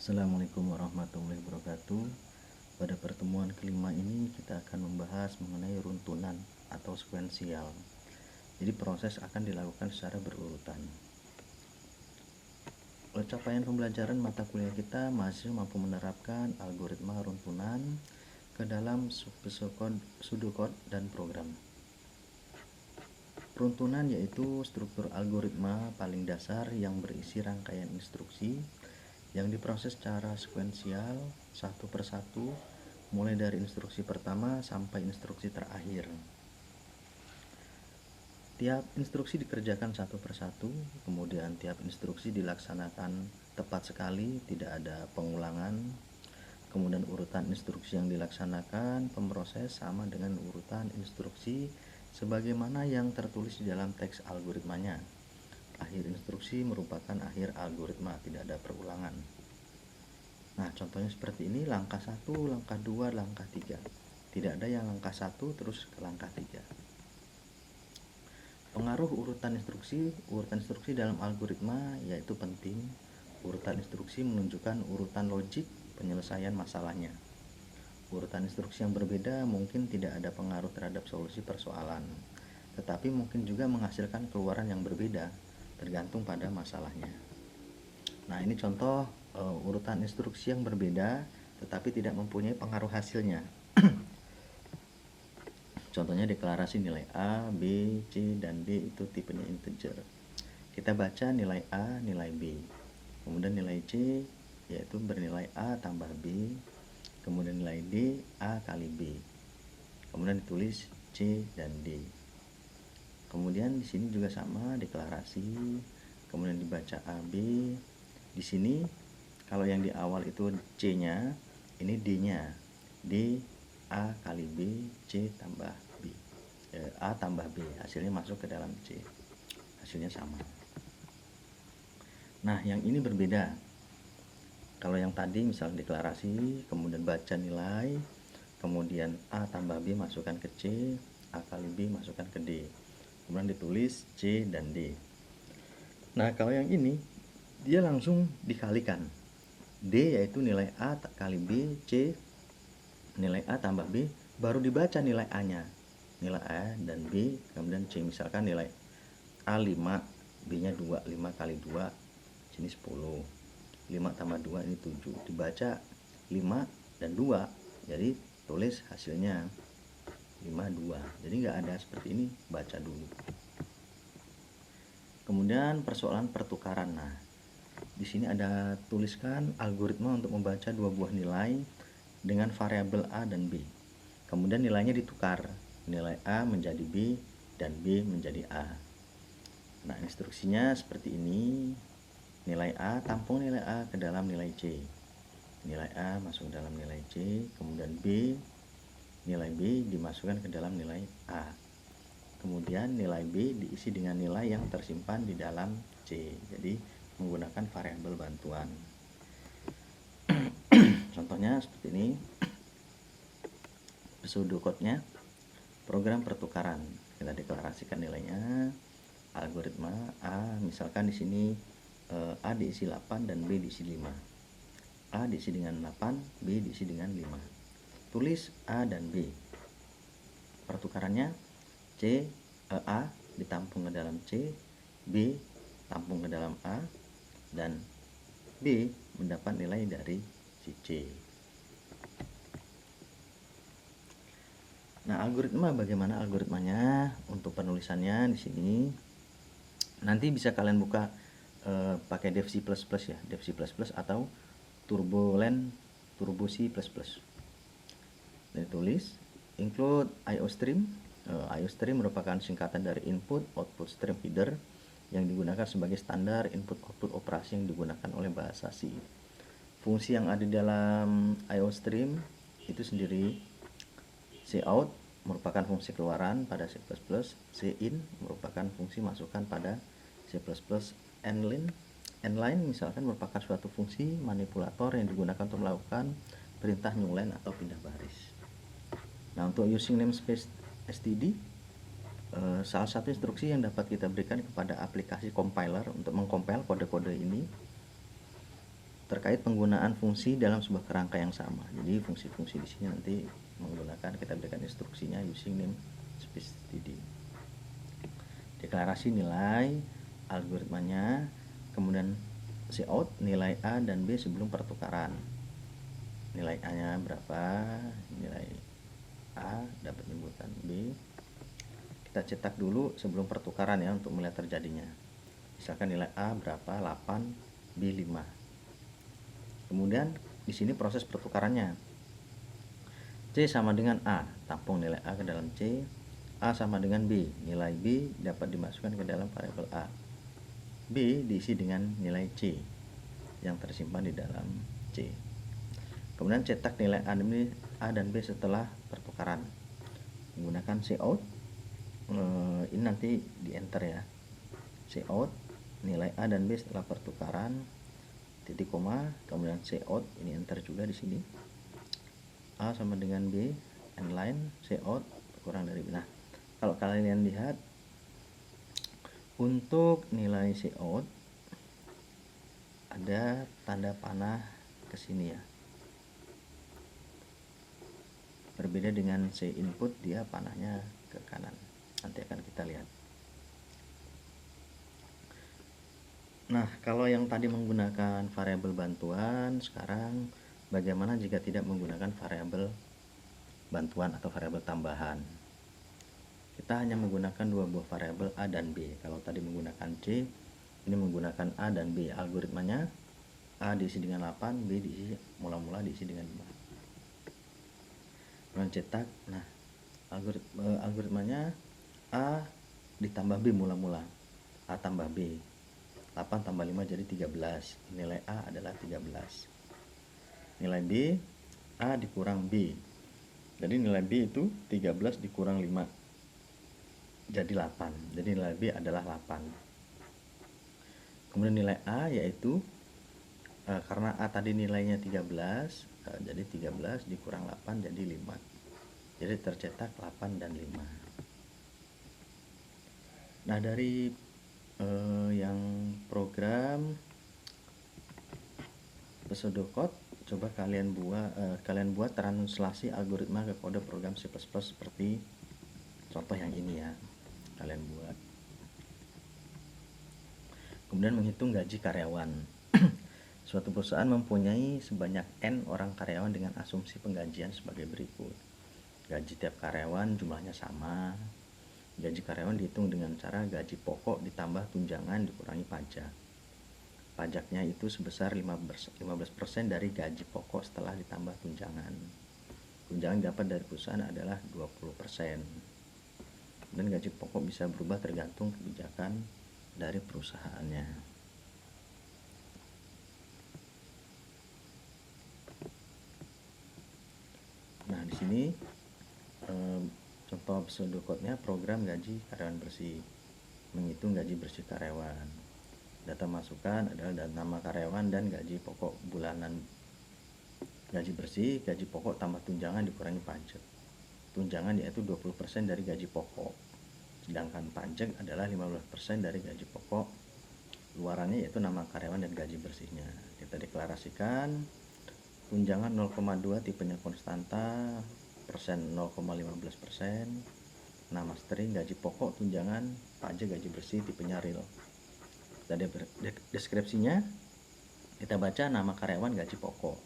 Assalamualaikum warahmatullahi wabarakatuh. Pada pertemuan kelima ini kita akan membahas mengenai runtunan atau sekuensial. Jadi proses akan dilakukan secara berurutan. Oleh capaian pembelajaran mata kuliah kita, mahasiswa mampu menerapkan algoritma runtunan ke dalam pseudocode dan program. Runtunan yaitu struktur algoritma paling dasar yang berisi rangkaian instruksi yang diproses secara sekuensial satu persatu, mulai dari instruksi pertama sampai instruksi terakhir. Tiap instruksi dikerjakan satu persatu, kemudian tiap instruksi dilaksanakan tepat sekali, tidak ada pengulangan. Kemudian urutan instruksi yang dilaksanakan pemproses sama dengan urutan instruksi sebagaimana yang tertulis di dalam teks algoritmanya. Akhir instruksi merupakan akhir algoritma, tidak ada perulangan. Nah, contohnya seperti ini, langkah 1, langkah 2, langkah 3. Tidak ada yang langkah 1 terus ke langkah 3. Pengaruh urutan instruksi dalam algoritma yaitu penting. Urutan instruksi menunjukkan urutan logik penyelesaian masalahnya. Urutan instruksi yang berbeda mungkin tidak ada pengaruh terhadap solusi persoalan, tetapi mungkin juga menghasilkan keluaran yang berbeda tergantung pada masalahnya. Nah, ini contoh urutan instruksi yang berbeda tetapi tidak mempunyai pengaruh hasilnya. Contohnya deklarasi nilai A, B, C, dan D itu tipenya integer. Kita baca nilai A, nilai B. Kemudian nilai C yaitu bernilai A tambah B. Kemudian nilai D, A kali B. Kemudian ditulis C dan D. Kemudian di sini juga sama, deklarasi. Kemudian dibaca A, B. Di sini kalau yang di awal itu C-nya, ini D-nya. D A kali B, C tambah B. A tambah B, hasilnya masuk ke dalam C. Hasilnya sama. Nah, yang ini berbeda. Kalau yang tadi misalnya deklarasi, kemudian baca nilai, kemudian A tambah B masukkan ke C, A kali B masukkan ke D. Kemudian ditulis C dan D. Nah, kalau yang ini dia langsung dikalikan. D yaitu nilai A kali B, C nilai A tambah B, baru dibaca nilai A-nya. Nilai A dan B, kemudian C, misalkan nilai A 5, B-nya 2, 5 kali 2, sini 10. 5 tambah 2 ini 7. Dibaca 5 dan 2, jadi tulis hasilnya 5, 2. Jadi nggak ada seperti ini, baca dulu. Kemudian persoalan pertukaran. Nah, di sini ada tuliskan algoritma untuk membaca dua buah nilai dengan variabel A dan B. Kemudian nilainya ditukar. Nilai A menjadi B dan B menjadi A. Nah, instruksinya seperti ini. Nilai A, tampung nilai A ke dalam nilai C. Nilai A masuk ke dalam nilai C, kemudian B, nilai B dimasukkan ke dalam nilai A. Kemudian nilai B diisi dengan nilai yang tersimpan di dalam C. Jadi menggunakan variabel bantuan. Contohnya seperti ini. Pseudocode-nya program pertukaran. Kita deklarasikan nilainya. Algoritma A, misalkan di sini A diisi 8 dan B diisi 5. A diisi dengan 8, B diisi dengan 5. Tulis A dan B. Pertukarannya A ditampung ke dalam C, B tampung ke dalam A, dan B mendapat nilai dari si C. Nah, algoritma bagaimana algoritmanya untuk penulisannya di sini. Nanti bisa kalian buka pakai Dev C++ ya, Dev C++ atau Turbo C++. Dan tulis include IOStream. IOStream merupakan singkatan dari input output stream header yang digunakan sebagai standar input output operasi yang digunakan oleh bahasa C. Fungsi yang ada di dalam IOStream itu sendiri. Cout merupakan fungsi keluaran pada C++, Cin merupakan fungsi masukan pada C++, nline misalkan merupakan suatu fungsi manipulator yang digunakan untuk melakukan perintah new line atau pindah baris. Nah, untuk using namespace std, salah satu instruksi yang dapat kita berikan kepada aplikasi compiler untuk mengcompile kode-kode ini. terkait penggunaan fungsi dalam sebuah kerangka yang sama. Jadi fungsi-fungsi di sini nanti menggunakan, kita berikan instruksinya using name space td. Deklarasi nilai algoritmanya, kemudian cout nilai A dan B sebelum pertukaran. Nilai A nya berapa, nilai A dapat inputan B. Kita cetak dulu sebelum pertukaran ya, untuk melihat terjadinya. Misalkan nilai A berapa, 8, B 5. Kemudian di sini proses pertukarannya. C sama dengan A, tampung nilai A ke dalam C. A sama dengan B, nilai B dapat dimasukkan ke dalam variabel A. B diisi dengan nilai C yang tersimpan di dalam C. Kemudian cetak nilai A dan B setelah pertukaran menggunakan cout. Ini nanti di enter ya. Cout nilai A dan B setelah pertukaran, titik koma, kemudian cout, ini enter juga di sini. A sama dengan B, endline, cout kurang dari B. Nah, kalau kalian lihat untuk nilai cout ada tanda panah ke sini ya. Berbeda dengan C input, dia panahnya ke kanan. Nanti akan kita lihat. Nah, kalau yang tadi menggunakan variabel bantuan, sekarang bagaimana jika tidak menggunakan variabel bantuan atau variabel tambahan? Kita hanya menggunakan dua buah variabel A dan B. Kalau tadi menggunakan C, ini menggunakan A dan B. Algoritmanya A diisi dengan 8, B diisi mula-mula diisi dengan 5. Cetak. Nah, algoritmanya A ditambah B mula-mula, A tambah B, 8 tambah 5 jadi 13. Nilai A adalah 13. Nilai B, A dikurang B, jadi nilai B itu 13 dikurang 5 jadi 8. Jadi nilai B adalah 8. Kemudian nilai A yaitu karena A tadi nilainya 13, jadi 13 dikurang 8 jadi 5. Jadi tercetak 8 dan 5. Nah, dari yang program pseudocode, coba kalian buat translasi algoritma ke kode program C++ seperti contoh yang ini ya. Kalian buat. Kemudian menghitung gaji karyawan. Suatu perusahaan mempunyai sebanyak N orang karyawan dengan asumsi penggajian sebagai berikut. Gaji tiap karyawan jumlahnya sama. Gaji karyawan dihitung dengan cara gaji pokok ditambah tunjangan dikurangi pajak. Pajaknya itu sebesar 15% dari gaji pokok setelah ditambah tunjangan. Tunjangan dapat dari perusahaan adalah 20%. Dan gaji pokok bisa berubah tergantung kebijakan dari perusahaannya. Nah, di sini contoh pseudocode-nya program gaji karyawan bersih. Menghitung gaji bersih karyawan. Data masukan adalah nama karyawan dan gaji pokok bulanan. Gaji bersih, gaji pokok tambah tunjangan dikurangi pajak. Tunjangan yaitu 20% dari gaji pokok. Sedangkan pajak adalah 15% dari gaji pokok. Luarannya yaitu nama karyawan dan gaji bersihnya. Kita deklarasikan. Tunjangan 0,2 tipenya konstanta, persen 0,15%, nama string gaji pokok tunjangan, pajak gaji bersih tipenya real. Tadi deskripsinya kita baca nama karyawan gaji pokok,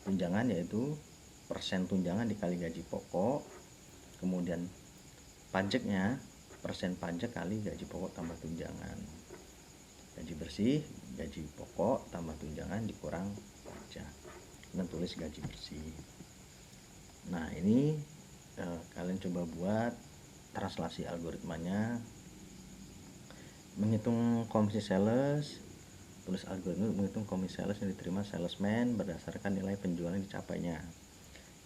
tunjangan yaitu persen tunjangan dikali gaji pokok, kemudian pajaknya persen pajak kali gaji pokok tambah tunjangan. Gaji bersih gaji pokok tambah tunjangan dikurang pajak, dan tulis gaji bersih. Nah, ini kalian coba buat translasi algoritmanya. Menghitung komisi sales, tulis algoritma menghitung komisi sales yang diterima salesman berdasarkan nilai penjualan yang dicapainya.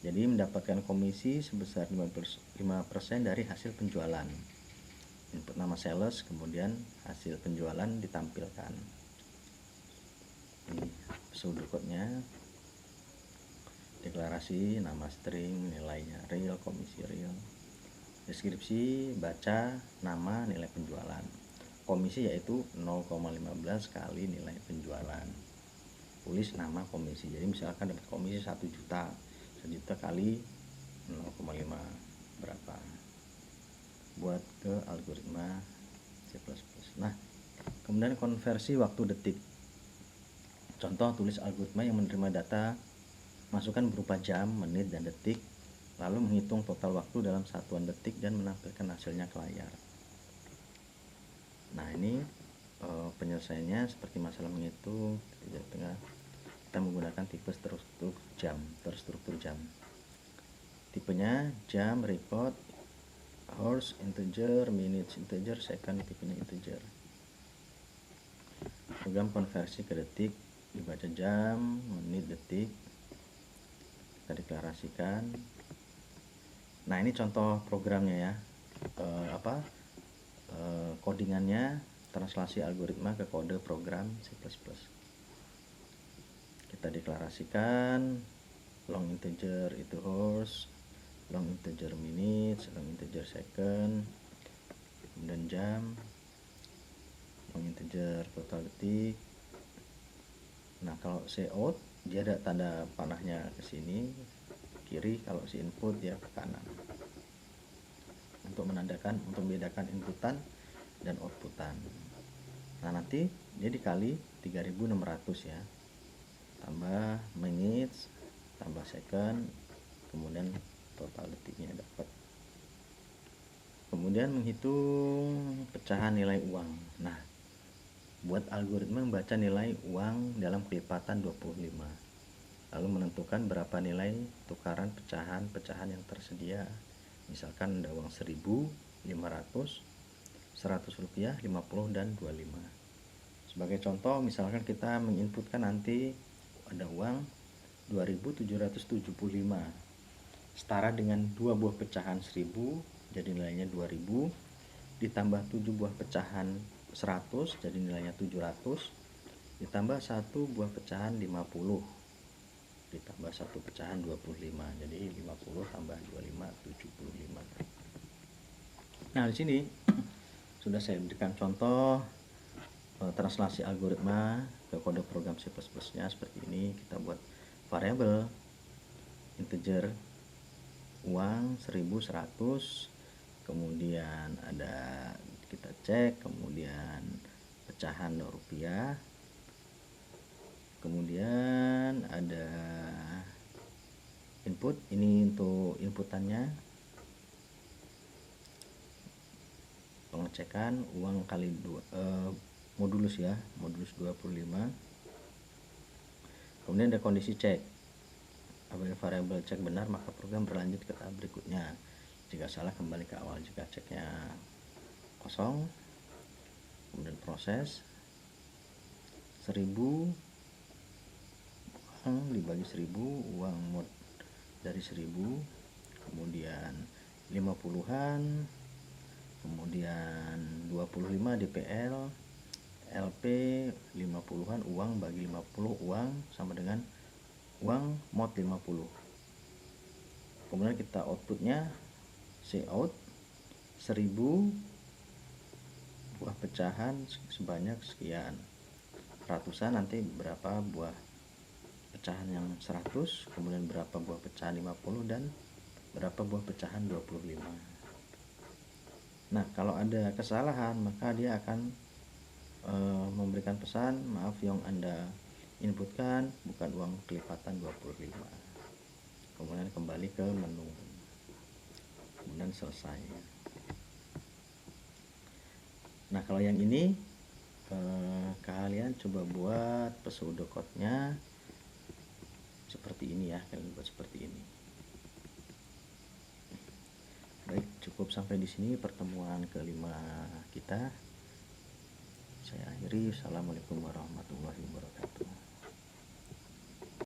Jadi mendapatkan komisi sebesar 5% dari hasil penjualan. Input nama sales, kemudian hasil penjualan ditampilkan. Ini pseudocode-nya. Deklarasi, nama string, nilainya real, komisi real. Deskripsi, baca, nama, nilai penjualan. Komisi yaitu 0,15 kali nilai penjualan. tulis nama komisi. Jadi misalkan dapat komisi 1 juta, 1 juta kali 0,5 berapa, buat ke algoritma C++. Nah, kemudian konversi waktu detik. Contoh, tulis algoritma yang menerima data masukan berupa jam, menit, dan detik, lalu menghitung total waktu dalam satuan detik dan menampilkan hasilnya ke layar. Nah, ini penyelesaiannya seperti masalah menghitung di tengah. Kita menggunakan tipe terstruktur jam. Tipenya jam, record, hours, integer, minutes, integer, second, tipenya integer. Program konversi ke detik, dibaca jam, menit, detik, kita deklarasikan. Nah, ini contoh programnya ya, codingannya, translasi algoritma ke kode program C++. Kita deklarasikan long integer itu hours, long integer minutes, long integer second, kemudian jam, long integer total detik. Nah, kalau cout dia ada tanda panahnya ke sini kiri, kalau si input dia ke kanan, untuk membedakan inputan dan outputan. Nah, nanti dia dikali 3600 ya, tambah minutes, tambah second, kemudian total detiknya dapat. Kemudian menghitung pecahan nilai uang. Nah, buat algoritma membaca nilai uang dalam kelipatan 25, lalu menentukan berapa nilai tukaran pecahan yang tersedia. Misalkan ada uang 1000, 500, 100 rupiah, 50, dan 25. Sebagai contoh, misalkan kita menginputkan nanti ada uang 2775 setara dengan 2 buah pecahan 1000, jadi nilainya 2000, ditambah 7 buah pecahan 100, jadi nilainya 700, ditambah 1 buah pecahan 50, ditambah 1 pecahan 25, jadi 50 tambah 25, 75. Nah, di sini sudah saya berikan contoh translasi algoritma ke kode program C++-nya seperti ini. Kita buat variabel integer uang 1100, kemudian ada kita cek, kemudian pecahan rupiah, kemudian ada input, ini untuk inputannya, pengecekan uang kali 2 modulus ya, modulus 25. Kemudian ada kondisi cek. Apabila variabel cek benar, maka program berlanjut ke tahap berikutnya. Jika salah, kembali ke awal. Jika ceknya kosong, kemudian proses 1000 uang dibagi 1000, uang mod dari 1000, kemudian 50-an, kemudian 25 DPL, LP 50-an, uang bagi 50, uang sama dengan uang mod 50. Kemudian kita outputnya cout 1000 buah pecahan sebanyak sekian, ratusan nanti berapa buah pecahan yang 100, kemudian berapa buah pecahan 50, dan berapa buah pecahan 25. Nah, kalau ada kesalahan, maka dia akan memberikan pesan, maaf yang Anda inputkan bukan uang kelipatan 25. Kemudian kembali ke menu, kemudian selesai. Nah, kalau yang ini kalian coba buat pseudocode-nya seperti ini ya, kalian buat seperti ini. Baik, cukup sampai di sini pertemuan kelima kita. Saya akhiri. Assalamualaikum warahmatullahi wabarakatuh.